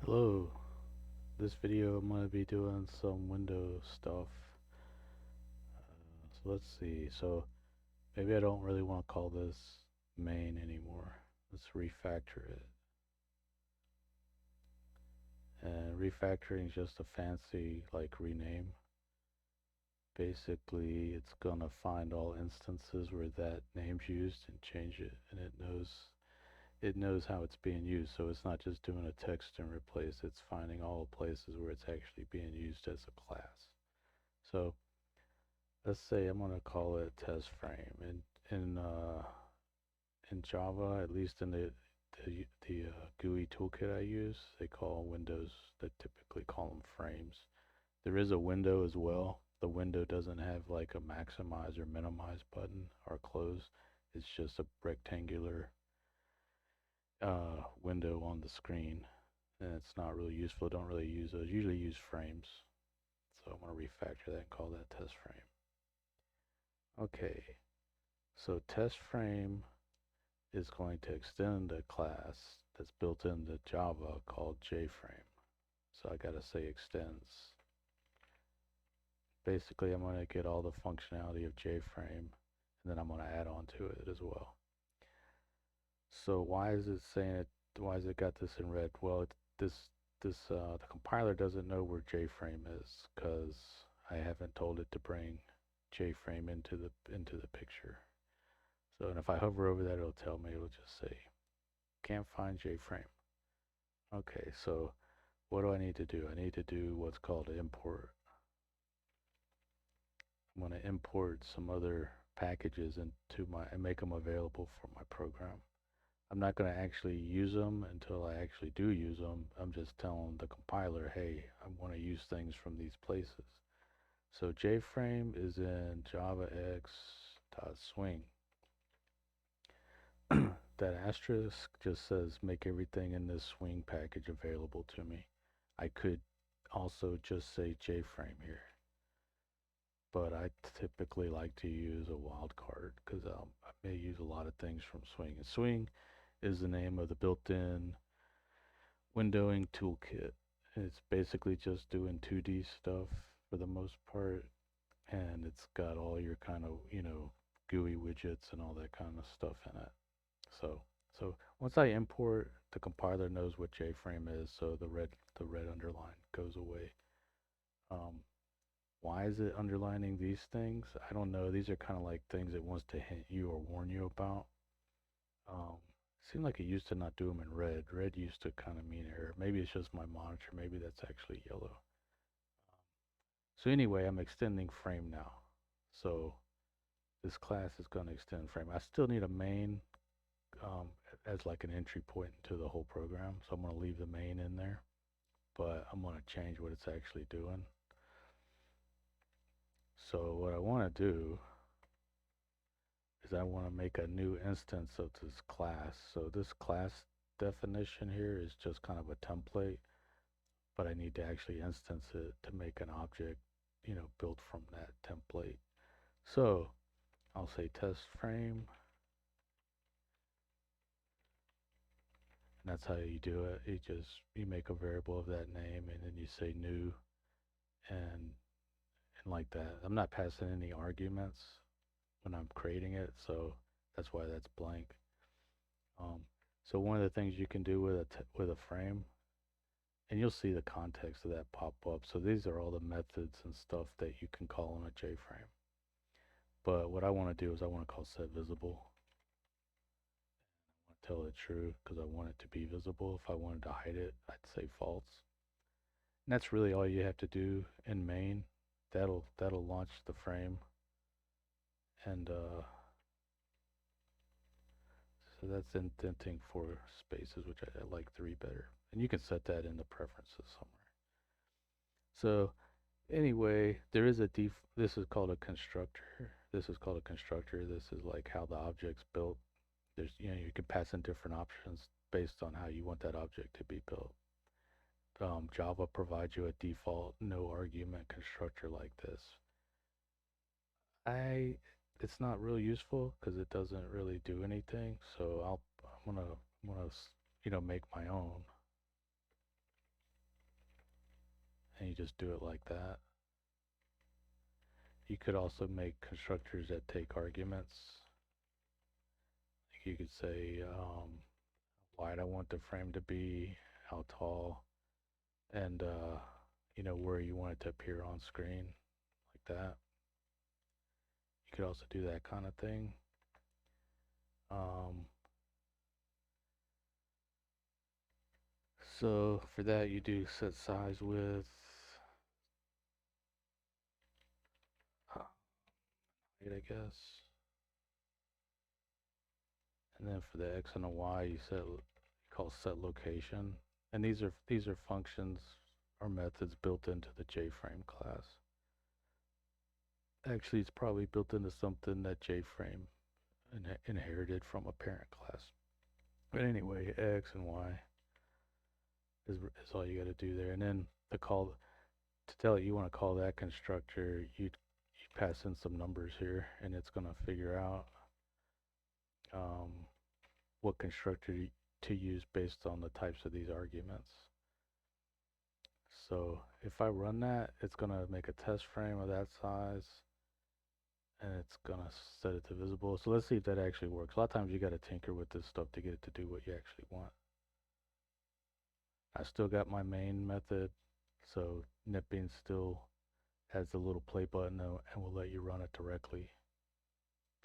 Hello, this video I'm going to be doing some Windows stuff. So let's see, so maybe I don't really want to call this main anymore. Let's refactor it. And refactoring is just a fancy like rename. Basically it's going to find all instances where that name's used and change it, and it knows how it's being used, so it's not just doing a text and replace, it's finding all the places where it's actually being used as a class. So let's say I'm gonna call it test frame. In Java, at least in the GUI toolkit I use, they call windows that typically call them frames. There is a window as well. The window doesn't have like a maximize or minimize button or close. It's just a rectangular window on the screen, and it's not really useful. Don't really use those. Usually use frames. So I'm gonna refactor that and call that test frame. Okay, so test frame is going to extend a class that's built into Java called JFrame. So I gotta say extends. Basically, I'm going to get all the functionality of JFrame, and then I'm going to add on to it as well. So why is it saying it? Why has it got this in red? Well, the compiler doesn't know where JFrame is because I haven't told it to bring JFrame into the picture. So, and if I hover over that, it'll tell me. It'll just say can't find JFrame. Okay, so what do I need to do? I need to do what's called import. I'm going to import some other packages into and make them available for my program. I'm not going to actually use them until I actually do use them. I'm just telling the compiler, hey, I want to use things from these places. So JFrame is in javax.swing. That asterisk just says make everything in this swing package available to me. I could also just say JFrame here, but I typically like to use a wildcard because I may use a lot of things from Swing. And Swing is the name of the built-in windowing toolkit. It's basically just doing 2D stuff for the most part, and it's got all your kind of, GUI widgets and all that kind of stuff in it. So, so once I import, the compiler knows what JFrame is, so the red underline goes away. Um, why is it underlining these things? I don't know. These are kind of like things it wants to hint you or warn you about. Um, Seemed like it used to not do them in red. Red used to kind of mean error. Maybe it's just my monitor. Maybe that's actually yellow. So anyway, I'm extending frame now. So this class is going to extend frame. I still need a main um, as like an entry point into the whole program. So I'm going to leave the main in there, but I'm going to change what it's actually doing. So what I want to do is I want to make a new instance of this class. So this class definition here is just kind of a template, but I need to actually instance it to make an object, built from that template. So I'll say test frame, and that's how you do it. You make a variable of that name, and then you say new, and like that. I'm not passing any arguments when I'm creating it, so that's why that's blank. Um, so one of the things you can do with a frame, and you'll see the context of that pop up. So these are all the methods and stuff that you can call on a JFrame. But what I want to do is I want to call set visible. I want to tell it true because I want it to be visible. If I wanted to hide it, I'd say false. And that's really all you have to do in main. That'll launch the frame, and so that's indenting for spaces, which I like 3 better. And you can set that in the preferences somewhere. So anyway, there is this is called a constructor. This is called a constructor. This is like how the object's built. You can pass in different options based on how you want that object to be built. Java provides you a default no argument constructor like this. It's not real useful because it doesn't really do anything. So I'm gonna make my own. and you just do it like that. You could also make constructors that take arguments. You could say wide I want the frame to be, how tall, and where you want it to appear on screen, like that. You could also do that kind of thing. So for that you do set size width, height, I guess. And then for the X and the Y you call set location. And these are functions or methods built into the JFrame class. Actually, it's probably built into something that JFrame inherited from a parent class. But anyway, X and Y is all you got to do there. And then to tell it you want to call that constructor, you pass in some numbers here, and it's going to figure out what constructor to use based on the types of these arguments. So if I run that, it's going to make a test frame of that size, and it's going to set it to visible. So let's see if that actually works. A lot of times you got to tinker with this stuff to get it to do what you actually want. I still got my main method, so NetBeans still has the little play button and will let you run it directly.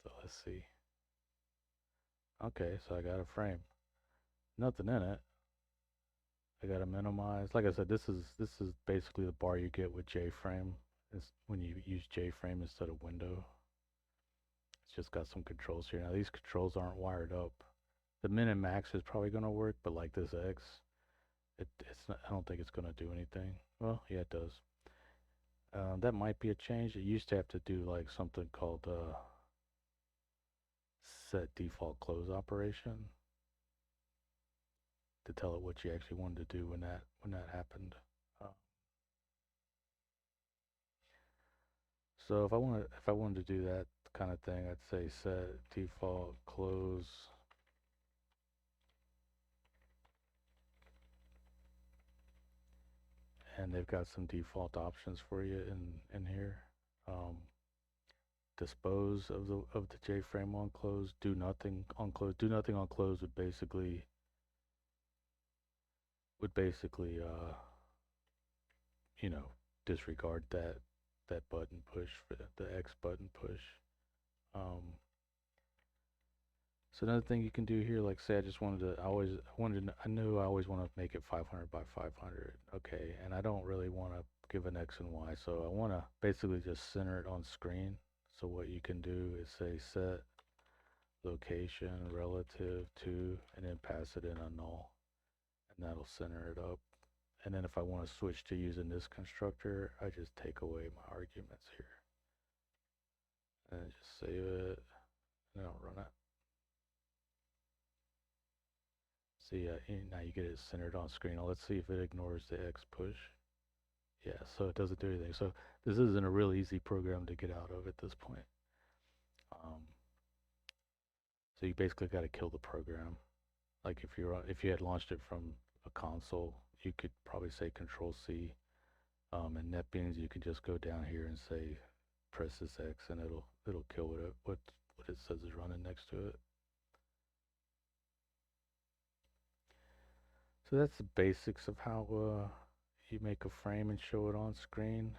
So let's see. Okay, so I got a frame. Nothing in it. I got to minimize. Like I said, this is basically the bar you get with JFrame. It's when you use JFrame instead of window. It's just got some controls here. Now these controls aren't wired up. The min and max is probably going to work, but like this X, it's not, I don't think it's going to do anything. Well, yeah, it does. That might be a change. It used to have to do like something called set default close operation to tell it what you actually wanted to do when that happened. So if I wanted to do that kind of thing, I'd say set default close. And they've got some default options for you in here. Dispose of the JFrame on close. Do nothing on close. Do nothing on close would basically disregard that button push, for the X button push. So another thing you can do here, like say I knew I always want to make it 500 by 500. Okay, and I don't really want to give an X and Y, so I want to basically just center it on screen. So what you can do is say set location relative to, and then pass it in a null, and that'll center it up. And then if I want to switch to using this constructor, I just take away my arguments here. And just save it, and I'll run it. See, now you get it centered on screen. Now let's see if it ignores the X push. Yeah, so it doesn't do anything. So this isn't a real easy program to get out of at this point. So you basically got to kill the program. Like if you had launched it from a console, you could probably say Control C. In NetBeans, you can just go down here and say press this X, and it'll kill what it says is running next to it. So that's the basics of how you make a frame and show it on screen.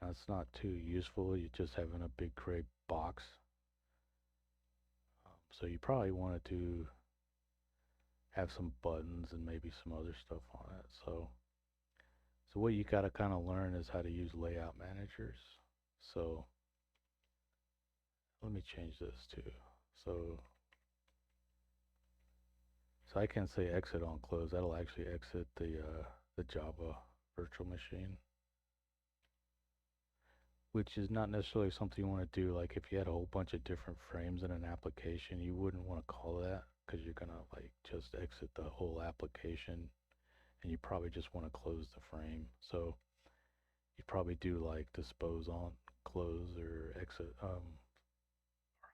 Now it's not too useful. You're just having a big gray box. So you probably want to have some buttons and maybe some other stuff on it. So what you got to kind of learn is how to use layout managers. So let me change this too. So I can say exit on close. That'll actually exit the Java virtual machine, which is not necessarily something you want to do. Like if you had a whole bunch of different frames in an application, you wouldn't want to call that, because you're gonna like just exit the whole application, and you probably just want to close the frame. So you probably do like dispose on close, or exit or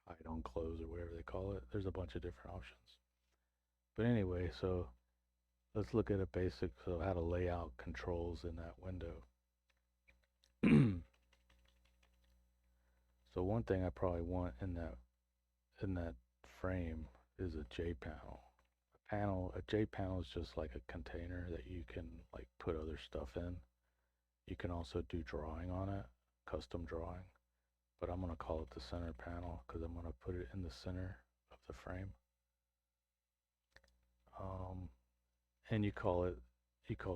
hide on close, or whatever they call it. There's a bunch of different options. But anyway, so let's look at a basic of how to lay out controls in that window. So one thing I probably want in that frame is a J panel. A J panel is just like a container that you can like put other stuff in. You can also do drawing on it, custom drawing. But I'm gonna call it the center panel because I'm gonna put it in the center of the frame. And you call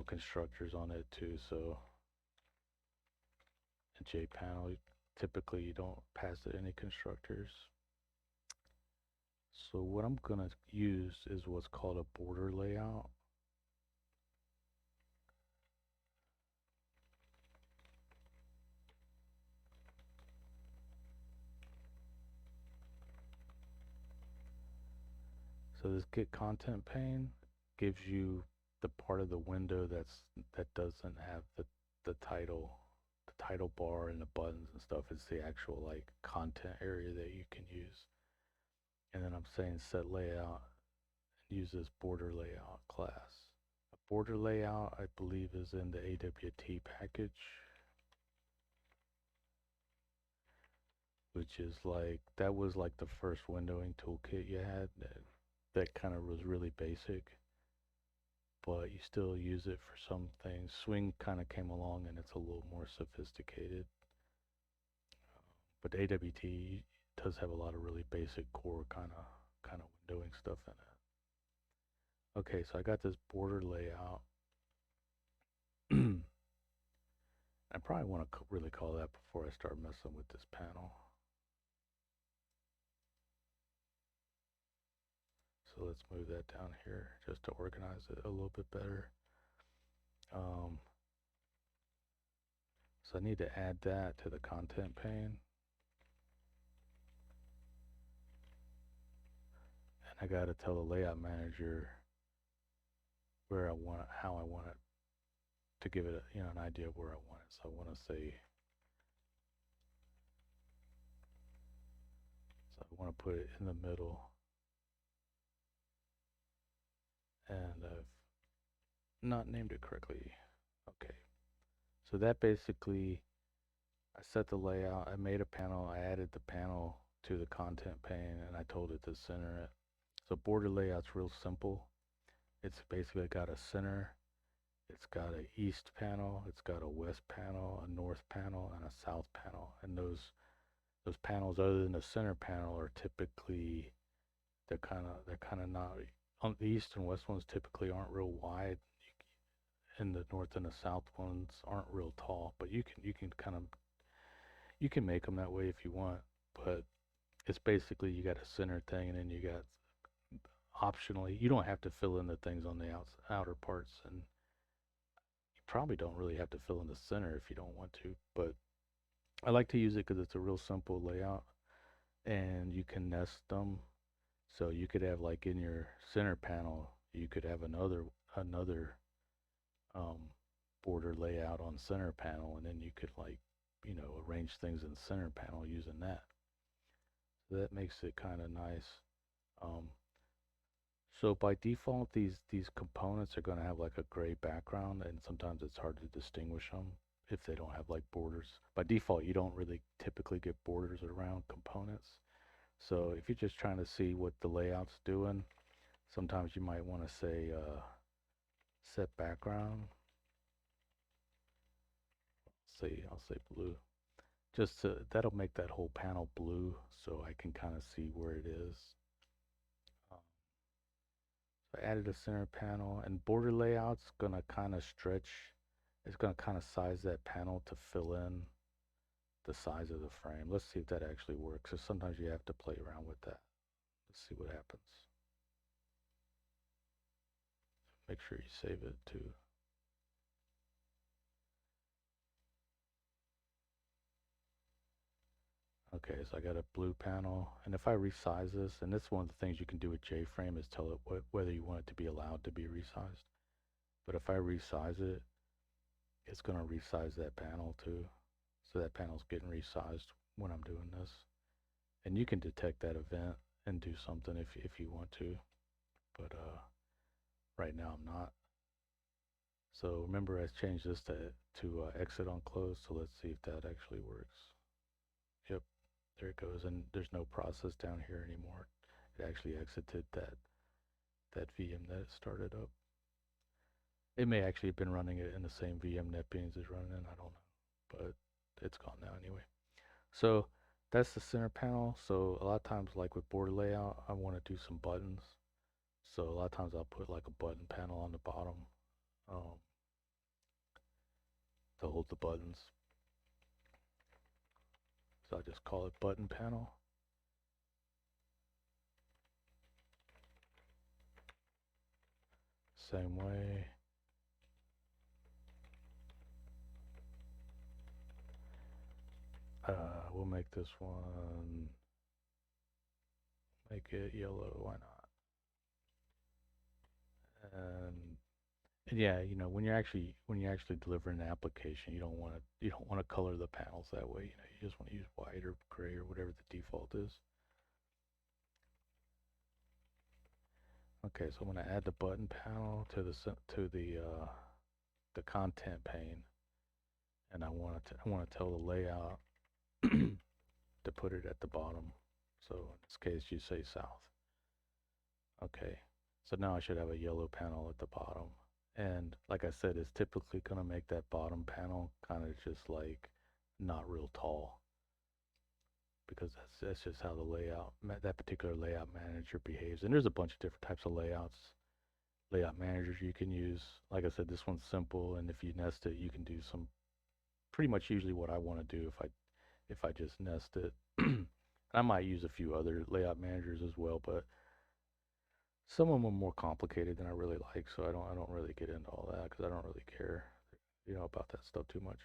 constructors on it too. So a J panel, typically you don't pass it any constructors. So what I'm gonna use is what's called a border layout. So this get content pane gives you the part of the window that doesn't have the title bar and the buttons and stuff. It's the actual like content area that you can use. And then I'm saying set layout and use this border layout class. A border layout I believe is in the AWT package, which is like that was like the first windowing toolkit you had that kind of was really basic, but you still use it for some things. Swing kind of came along and it's a little more sophisticated. But AWT does have a lot of really basic core kind of windowing stuff in it. Okay, so I got this border layout. I probably want to really call that before I start messing with this panel. So let's move that down here just to organize it a little bit better. So I need to add that to the content pane. And I got to tell the layout manager where I want it, how I want it, to give it an idea of where I want it. So I want to say, so I want to put it in the middle. And I've not named it correctly. Okay. So that basically, I set the layout, I made a panel, I added the panel to the content pane, and I told it to center it. So border layout's real simple. It's basically got a center, it's got an east panel, it's got a west panel, a north panel, and a south panel. And those panels, other than the center panel, are typically they're kind of not. The east and west ones typically aren't real wide, and the north and the south ones aren't real tall. But you can make them that way if you want. But it's basically you got a center thing, and then you got optionally you don't have to fill in the things on the outer parts, and you probably don't really have to fill in the center if you don't want to. But I like to use it because it's a real simple layout, and you can nest them. So you could have like in your center panel, you could have another um, border layout on center panel, and then you could like arrange things in center panel using that. So that makes it kind of nice. Um, so by default, these components are going to have like a gray background, and sometimes it's hard to distinguish them if they don't have like borders. By default, you don't really typically get borders around components. So if you're just trying to see what the layout's doing, sometimes you might want to say set background. I'll say blue. That'll make that whole panel blue, so I can kind of see where it is. So I added a center panel, and border layout's gonna kind of stretch. It's gonna kind of size that panel to fill in the size of the frame. Let's see if that actually works. So sometimes you have to play around with that. Let's see what happens. Make sure you save it too. Okay, so I got a blue panel, and if I resize this, and this is one of the things you can do with JFrame is tell it whether you want it to be allowed to be resized. But if I resize it, it's going to resize that panel too. So that panel's getting resized when I'm doing this. And you can detect that event and do something if you want to. But right now I'm not. So remember I changed this to exit on close, so let's see if that actually works. Yep, there it goes, and there's no process down here anymore. It actually exited that VM that it started up. It may actually have been running it in the same VM NetBeans is running in, I don't know, but it's gone now anyway. So that's the center panel. So a lot of times, like with border layout, I want to do some buttons. So a lot of times I'll put like a button panel on the bottom um, to hold the buttons. So I just call it button panel. Same way. We'll make this one, make it yellow, why not? And yeah, you know, when you're actually delivering an application, you don't want to color the panels that way. You know, you just want to use white or gray or whatever the default is. Okay, so I'm going to add the button panel to the content pane, and I want to tell the layout to put it at the bottom. So in this case, you say south. Okay, so now I should have a yellow panel at the bottom. And like I said, it's typically going to make that bottom panel kind of just like not real tall, because that's just how the layout, that particular layout manager behaves. And there's a bunch of different types of layout managers you can use. Like I said, this one's simple, and if you nest it, you can do some pretty much usually what I want to do if I just nest it. I might use a few other layout managers as well, but some of them are more complicated than I really like, so I don't really get into all that because I don't really care, you know, about that stuff too much.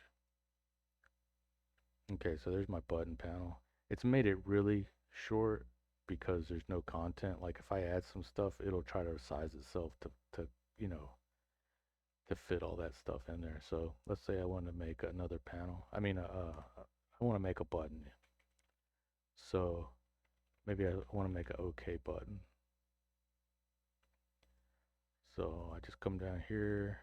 Okay, so there's my button panel. It's made it really short because there's no content. Like if I add some stuff, it'll try to size itself to you know, to fit all that stuff in there. So let's say I want to make another panel. I mean, I want to make a button. So maybe I want to make an OK button. So I just come down here,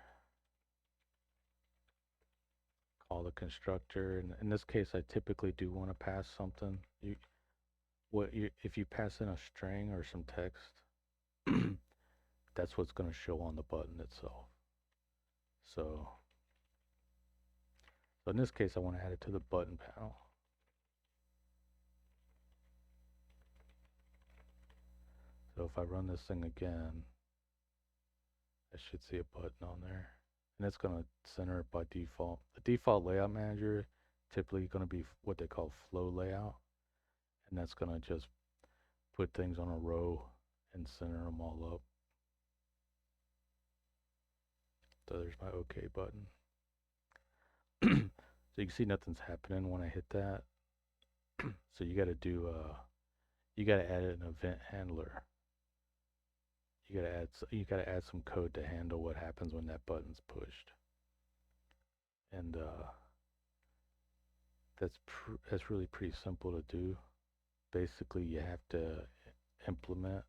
call the constructor. And in this case, I typically do want to pass something. If you pass in a string or some text, that's what's going to show on the button itself. So in this case, I want to add it to the button panel. So if I run this thing again, I should see a button on there. And it's going to center it by default. The default layout manager typically going to be what they call flow layout. And that's going to just put things on a row and center them all up. So there's my OK button. So you can see nothing's happening when I hit that. So you got to do, you got to add an event handler. You got to add some code to handle what happens when that button's pushed. And that's really pretty simple to do. Basically, you have to implement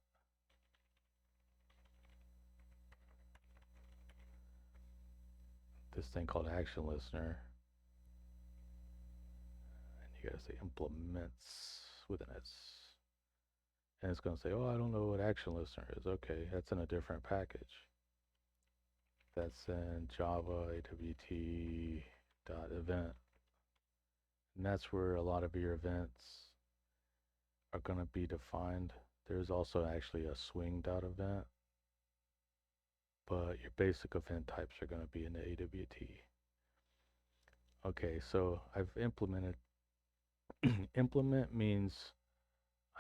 this thing called Actionlistener. And you gotta say implements with an S. And it's gonna say, oh, I don't know what Actionlistener is. Okay, that's in a different package. That's in Java awt.event. And that's where a lot of your events are gonna be defined. There's also actually a swing.event, but your basic event types are going to be in the AWT. Okay, so I've implemented. Implement means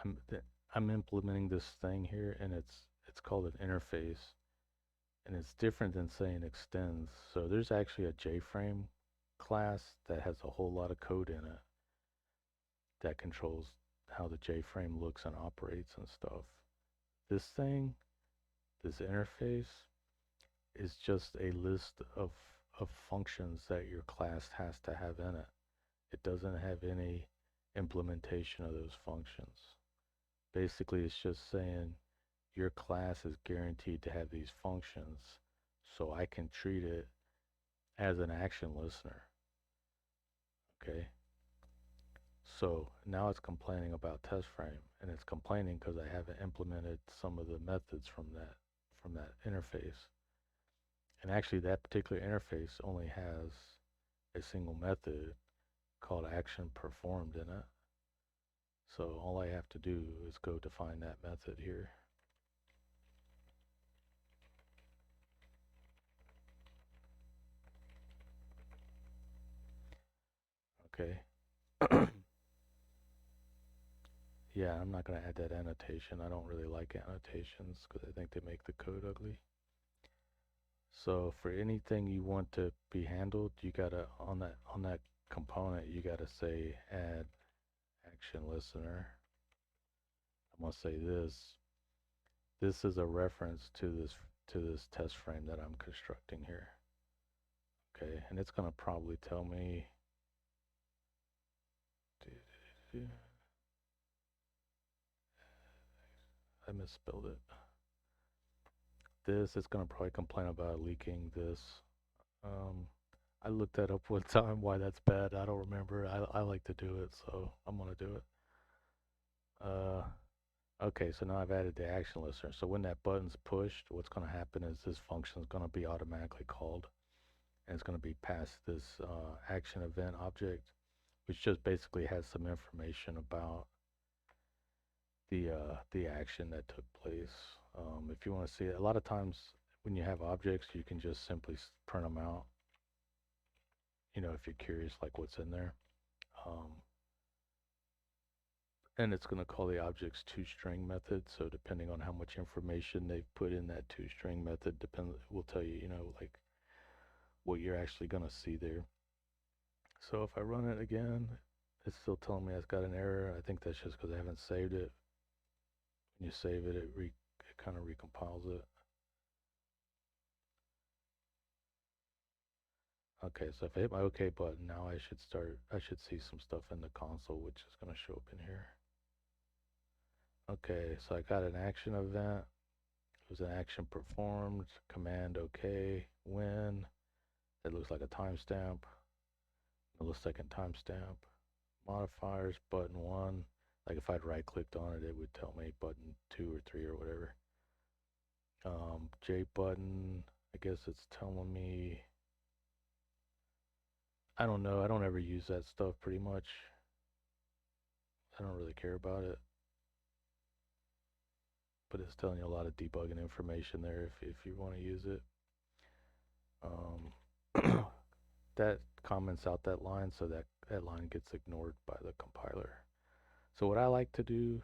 I'm implementing this thing here, and it's called an interface, and it's different than saying extends. So there's actually a JFrame class that has a whole lot of code in it that controls how the JFrame looks and operates and stuff. This thing, this interface, is just a list of functions that your class has to have in it. It doesn't have any implementation of those functions. Basically, it's just saying your class is guaranteed to have these functions, so I can treat it as an action listener. Okay. So now it's complaining about test frame, and it's complaining because I haven't implemented some of the methods from that interface. And actually, that particular interface only has a single method called action performed in it. So all I have to do is go define that method here. Okay. Yeah, I'm not going to add that annotation. I don't really like annotations because I think they make the code ugly. So for anything you want to be handled, you gotta on that component you gotta say add action listener. I'm gonna say this. This is a reference to this test frame that I'm constructing here. Okay, and it's gonna probably tell me. I misspelled it. This is gonna probably complain about leaking this. Um, I looked that up one time why that's bad. I don't remember. I like to do it, so I'm gonna do it. Okay, so now I've added the action listener. So when that button's pushed, what's going to happen is this function is going to be automatically called, and it's going to be passed this action event object, which just basically has some information about the action that took place. If you want to see it, a lot of times when you have objects, you can just simply print them out. You know, if you're curious, like what's in there. Um, and it's going to call the object's toString method. So depending on how much information they've put in that toString method, will tell you, you know, like what you're actually going to see there. So if I run it again, it's still telling me it's got an error. I think that's just because I haven't saved it. When you save it, it kind of recompiles it. Okay, so if I hit my OK button, now I should see some stuff in the console, which is going to show up in here. Okay, so I got an action event. It was an action performed, command OK, when. It looks like a timestamp, millisecond timestamp. Modifiers, button 1. Like if I'd right clicked on it, it would tell me button 2 or 3 or whatever. J button, I guess it's telling me, I don't know, I don't ever use that stuff pretty much. I don't really care about it. But it's telling you a lot of debugging information there if you want to use it. That comments out that line, so that line gets ignored by the compiler. So what I like to do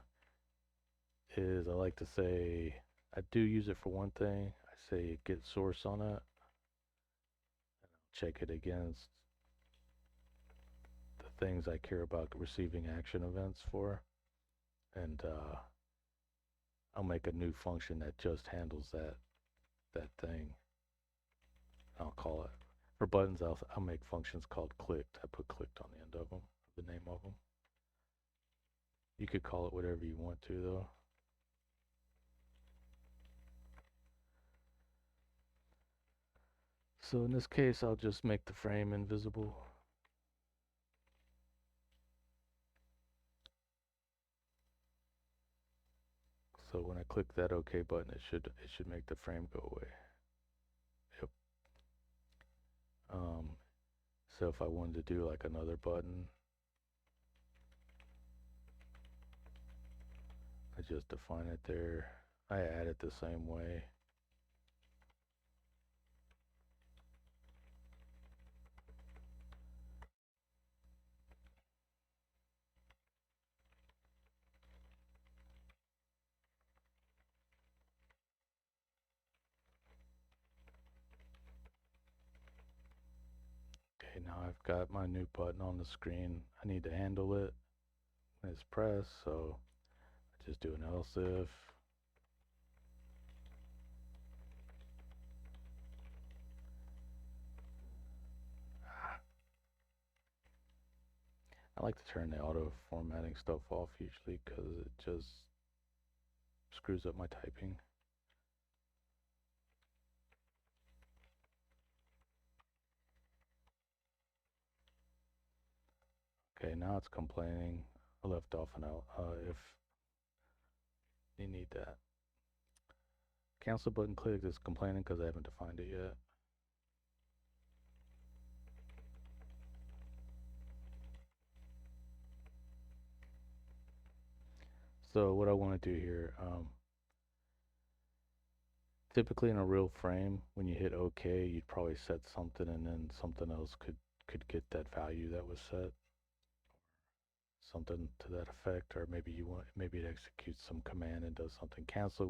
is I like to say, I do use it for one thing. I say get source on it, and I'll check it against the things I care about receiving action events for, and I'll make a new function that just handles that thing. I'll call it, for buttons, I'll make functions called clicked. I put clicked on the end of them, the name of them. You could call it whatever you want to though. So in this case, I'll just make the frame invisible. So when I click that OK button, it should make the frame go away. Yep. So if I wanted to do like another button, I just define it there. I add it the same way. Okay, now I've got my new button on the screen. I need to handle it when it's pressed, so I just do an else if. I like to turn the auto formatting stuff off usually because it just screws up my typing. Okay, now it's complaining. I left off an L. If you need that. Cancel button clicked is complaining because I haven't defined it yet. So what I want to do here, typically in a real frame, when you hit OK, you'd probably set something and then something else could get that value that was set. Something to that effect, or maybe it executes some command and does something. Cancel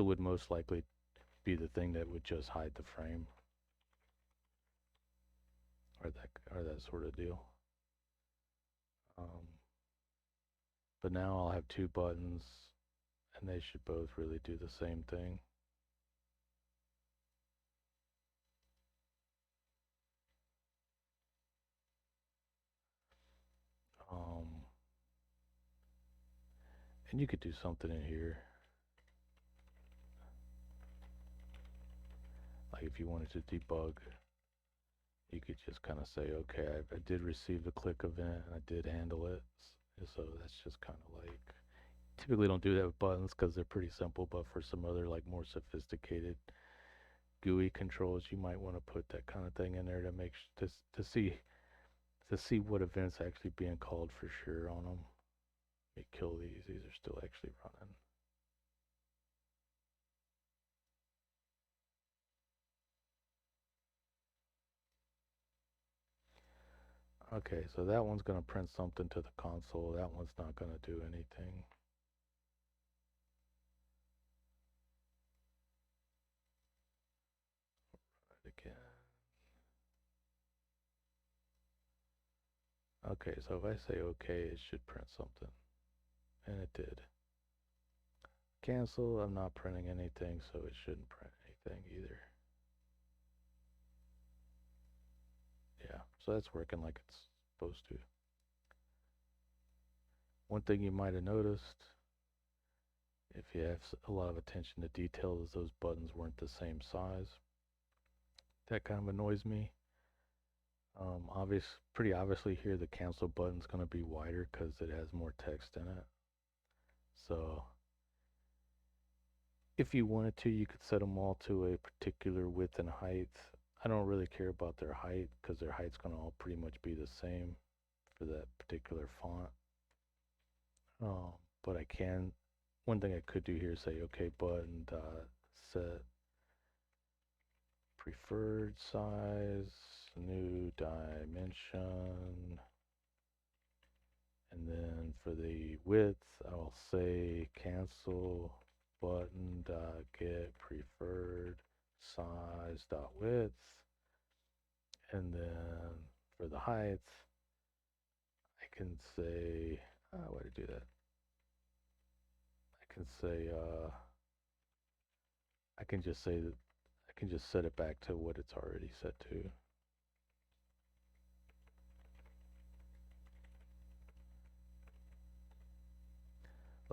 would most likely be the thing that would just hide the frame, or that sort of deal. But now I'll have two buttons, and they should both really do the same thing. And you could do something in here. Like if you wanted to debug, you could just kind of say, okay, I did receive the click event, and I did handle it. So that's just kind of like, typically don't do that with buttons because they're pretty simple, but for some other like more sophisticated GUI controls, you might want to put that kind of thing in there to make to see what events actually being called for sure on them. Let me kill these. These are still actually running. Okay, so that one's going to print something to the console. That one's not going to do anything. Run it again. Okay, so if I say okay, it should print something. And it did. Cancel, I'm not printing anything, so it shouldn't print anything either. Yeah, so that's working like it's supposed to. One thing you might have noticed, if you have a lot of attention to detail, is those buttons weren't the same size. That kind of annoys me. Pretty obviously here the cancel button's going to be wider because it has more text in it. So if you wanted to, you could set them all to a particular width and height. I don't really care about their height because their height's going to all pretty much be the same for that particular font. But one thing I could do here is say, okay, button set preferred size, new dimension, and then for the width, I'll say cancel button get preferred size width, and then for the height, I can say, why to do that? I can say, I can just say that I can just set it back to what it's already set to.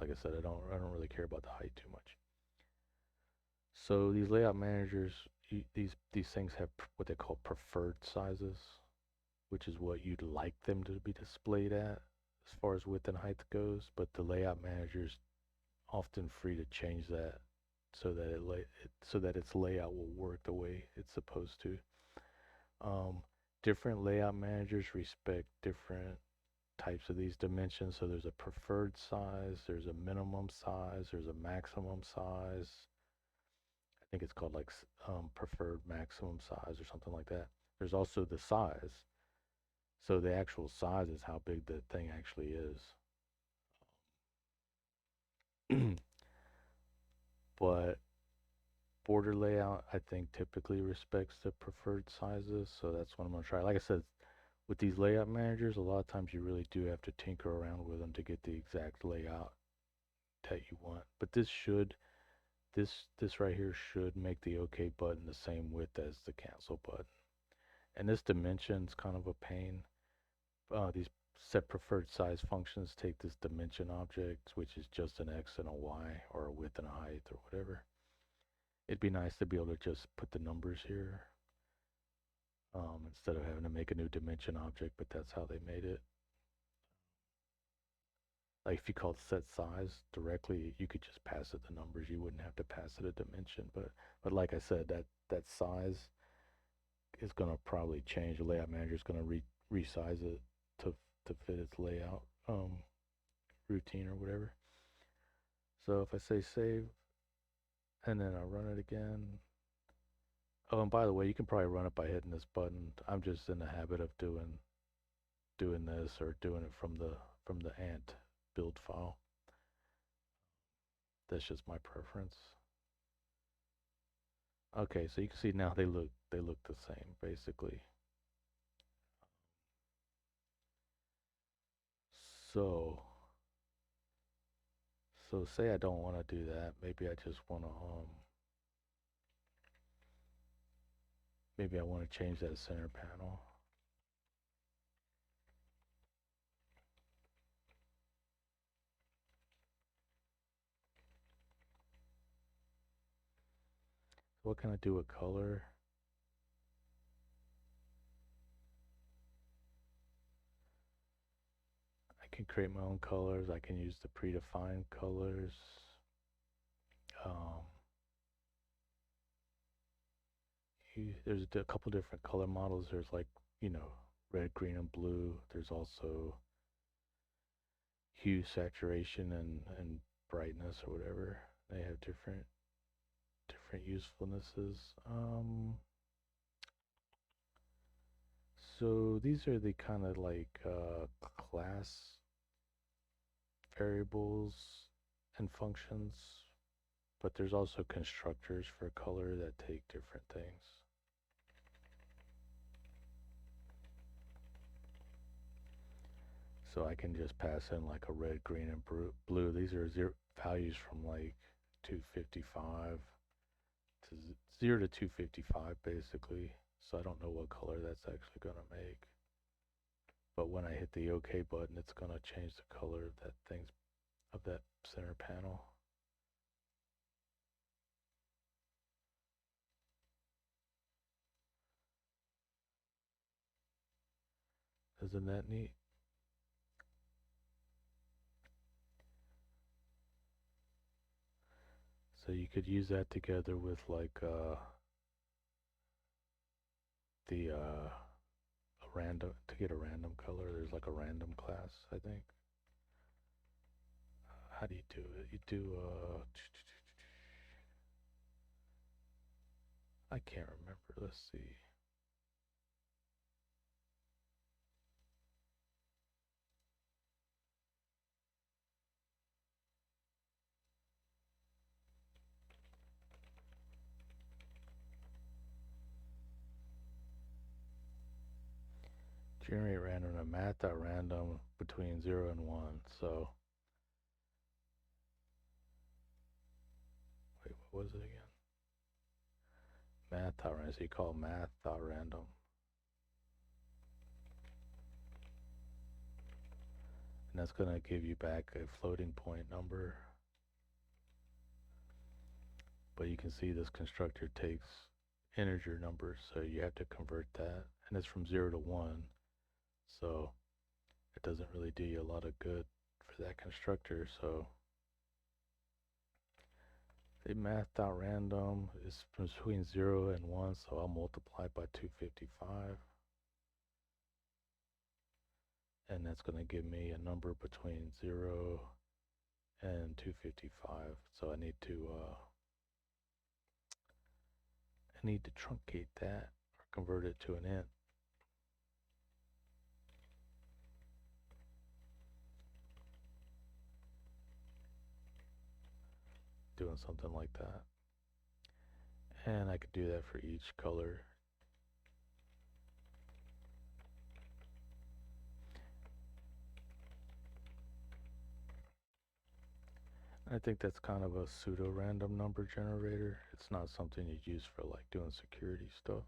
Like I said, I don't really care about the height too much. So these layout managers, these things have what they call preferred sizes, which is what you'd like them to be displayed at as far as width and height goes. But the layout manager's often free to change that so that its layout will work the way it's supposed to. Different layout managers respect different types of these dimensions. So there's a preferred size, there's a minimum size, there's a maximum size. I think it's called like preferred maximum size or something like that. There's also the size. So the actual size is how big the thing actually is. But border layout, I think, typically respects the preferred sizes. So that's what I'm going to try. Like I said, with these layout managers, a lot of times you really do have to tinker around with them to get the exact layout that you want. But this right here should make the OK button the same width as the cancel button. And this dimension's kind of a pain. These set preferred size functions take this dimension object, which is just an X and a Y, or a width and a height, or whatever. It'd be nice to be able to just put the numbers here. instead of having to make a new dimension object, but that's how they made it. Like if you called set size directly, you could just pass it the numbers. You wouldn't have to pass it a dimension. But like I said, that size is gonna probably change. The layout manager is gonna resize it to to fit its layout routine or whatever. So if I say save and then I run it again. Oh, and by the way, you can probably run it by hitting this button. I'm just in the habit of doing this or doing it from the ant build file. That's just my preference. Okay, so you can see now they look the same basically. So say I don't want to do that. Maybe I just want to maybe I want to change that center panel. What can I do with color? I can create my own colors. I can use the predefined colors. Um, there's a couple different color models. There's like, red, green, and blue. There's also hue, saturation, and brightness or whatever. They have different usefulnesses. So these are the kind of like class variables and functions, but there's also constructors for color that take different things. So I can just pass in like a red, green, and blue. These are values from like 255 to 0 to 255 basically. So I don't know what color that's actually going to make. But when I hit the OK button, it's going to change the color of that center panel. Isn't that neat? So you could use that together with like the a random to get a random color. There's like a random class, I think. How do you do it? You do I can't remember. Let's see. Generate random and math.random between 0 and 1. So, wait, what was it again? Math.random. So you call math.random. And that's going to give you back a floating point number. But you can see this constructor takes integer numbers, so you have to convert that. And it's from 0 to 1. So it doesn't really do you a lot of good for that constructor. So the math.random is between 0 and 1, so I'll multiply by 255. And that's going to give me a number between 0 and 255. So I need to truncate that or convert it to an int. Doing something like that. And I could do that for each color. I think that's kind of a pseudo-random number generator. It's not something you'd use for like doing security stuff.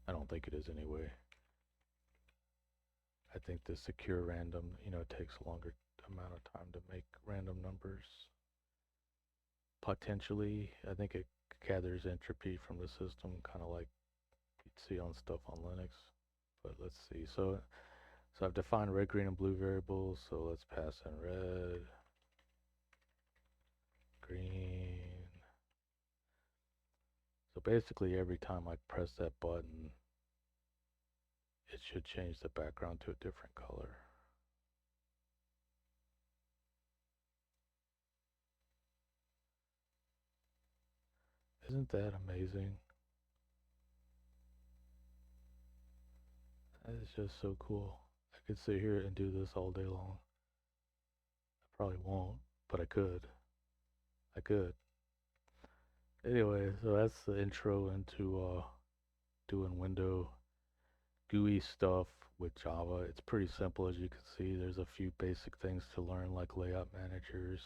I don't think it is anyway. I think the secure random, it takes a longer amount of time to make random numbers. Potentially, I think it gathers entropy from the system, kind of like you'd see on stuff on Linux. But let's see. So I've defined red, green, and blue variables. So let's pass in red, green. So basically every time I press that button, it should change the background to a different color. Isn't that amazing? That is just so cool. I could sit here and do this all day long. I probably won't, but I could. I could. Anyway, so that's the intro into doing window GUI stuff with Java. It's pretty simple, as you can see. There's a few basic things to learn, like layout managers,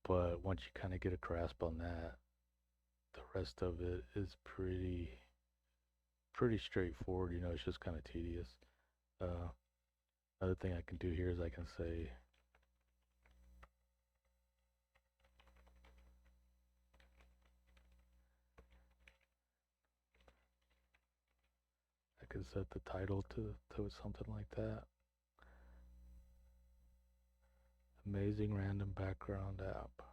but once you kind of get a grasp on that, the rest of it is pretty straightforward. You know, it's just kind of tedious. Another thing I can do here is I can say I can set the title to something like that. Amazing random background app.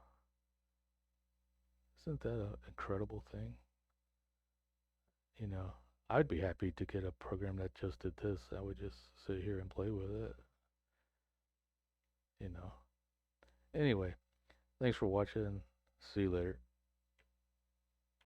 Isn't that an incredible thing? You know, I'd be happy to get a program that just did this. I would just sit here and play with it. You know. Anyway, thanks for watching. See you later.